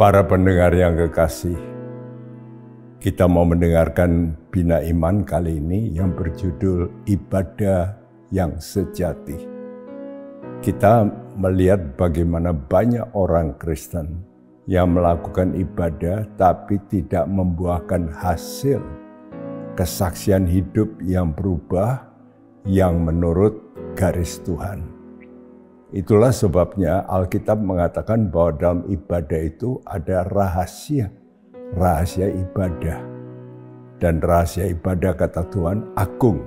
Para pendengar yang kekasih, kita mau mendengarkan Bina Iman kali ini yang berjudul Ibadah yang Sejati. Kita melihat bagaimana banyak orang Kristen yang melakukan ibadah tapi tidak membuahkan hasil kesaksian hidup yang berubah, yang menurut garis Tuhan. Itulah sebabnya Alkitab mengatakan bahwa dalam ibadah itu ada rahasia ibadah. Dan rahasia ibadah, kata Tuhan, agung,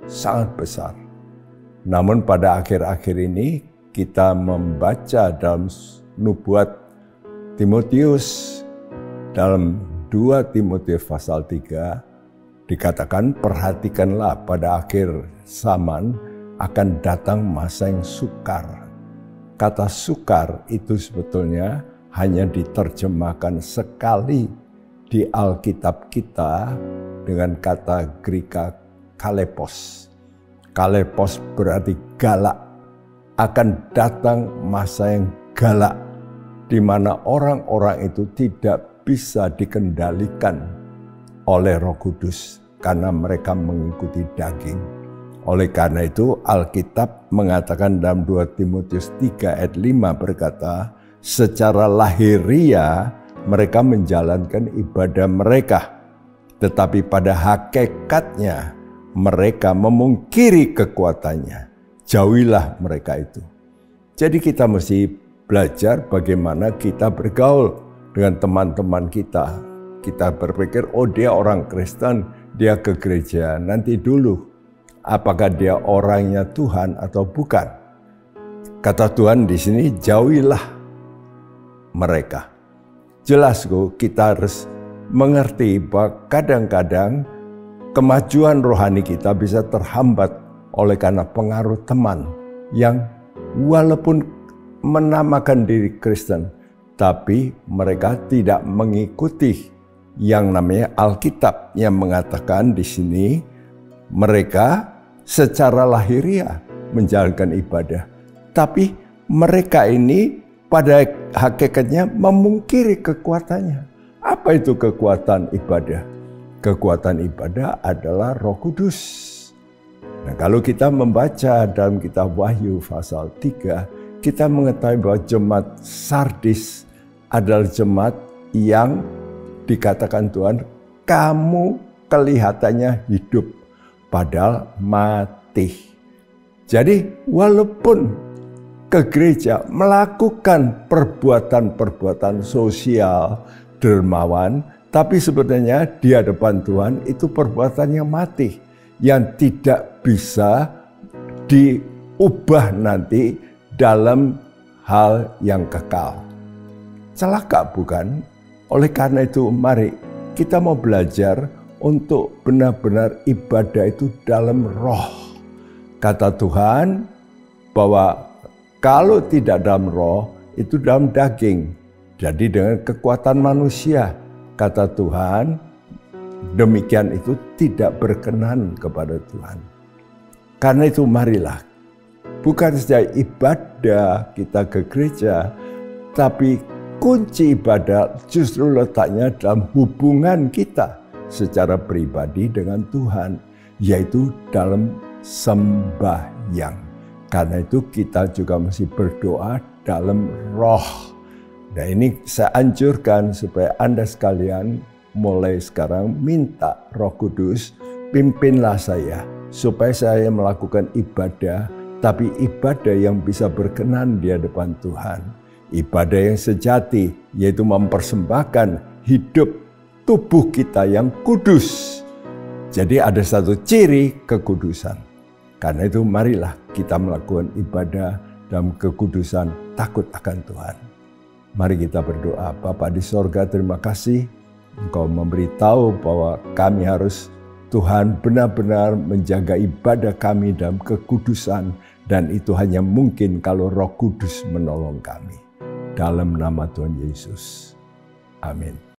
sangat besar. Namun pada akhir-akhir ini kita membaca dalam nubuat Timotius, dalam 2 Timotius pasal 3, dikatakan perhatikanlah pada akhir zaman akan datang masa yang sukar. Kata sukar itu sebetulnya hanya diterjemahkan sekali di Alkitab kita dengan kata Greka kalepos. Kalepos berarti galak. Akan datang masa yang galak, di mana orang-orang itu tidak bisa dikendalikan oleh Roh Kudus karena mereka mengikuti daging. Oleh karena itu Alkitab mengatakan dalam 2 Timotius 3 ayat 5 berkata, secara lahiriah mereka menjalankan ibadah mereka, tetapi pada hakikatnya mereka memungkiri kekuatannya. Jauhilah mereka itu. Jadi kita mesti belajar bagaimana kita bergaul dengan teman-teman kita. Kita berpikir, oh dia orang Kristen, dia ke gereja, nanti dulu. Apakah dia orangnya Tuhan atau bukan? Kata Tuhan di sini, jauhilah mereka. Jelas kok, kita harus mengerti bahwa kadang-kadang kemajuan rohani kita bisa terhambat oleh karena pengaruh teman yang walaupun menamakan diri Kristen, tapi mereka tidak mengikuti yang namanya Alkitab yang mengatakan di sini mereka secara lahiriah menjalankan ibadah. Tapi mereka ini pada hakikatnya memungkiri kekuatannya. Apa itu kekuatan ibadah? Kekuatan ibadah adalah Roh Kudus. Nah, kalau kita membaca dalam kitab Wahyu pasal 3, kita mengetahui bahwa jemaat Sardis adalah jemaat yang dikatakan Tuhan, kamu kelihatannya hidup, padahal mati. Jadi walaupun ke gereja melakukan perbuatan-perbuatan sosial, dermawan, tapi sebenarnya di hadapan Tuhan itu perbuatannya mati, yang tidak bisa diubah nanti dalam hal yang kekal. Celaka bukan? Oleh karena itu mari kita mau belajar untuk benar-benar ibadah itu dalam roh. Kata Tuhan bahwa kalau tidak dalam roh, itu dalam daging. Jadi dengan kekuatan manusia, kata Tuhan, demikian itu tidak berkenan kepada Tuhan. Karena itu marilah, bukan saja ibadah kita ke gereja, tapi kunci ibadah justru letaknya dalam hubungan kita secara pribadi dengan Tuhan, yaitu dalam sembahyang. Karena itu kita juga mesti berdoa dalam roh. Nah ini saya anjurkan supaya Anda sekalian mulai sekarang minta Roh Kudus, pimpinlah saya supaya saya melakukan ibadah, tapi ibadah yang bisa berkenan di hadapan Tuhan. Ibadah yang sejati, yaitu mempersembahkan hidup tubuh kita yang kudus. Jadi ada satu ciri kekudusan. Karena itu marilah kita melakukan ibadah dalam kekudusan, takut akan Tuhan. Mari kita berdoa. Bapa di sorga, terima kasih Engkau memberitahu bahwa kami harus, Tuhan, benar-benar menjaga ibadah kami dalam kekudusan. Dan itu hanya mungkin kalau Roh Kudus menolong kami. Dalam nama Tuhan Yesus. Amin.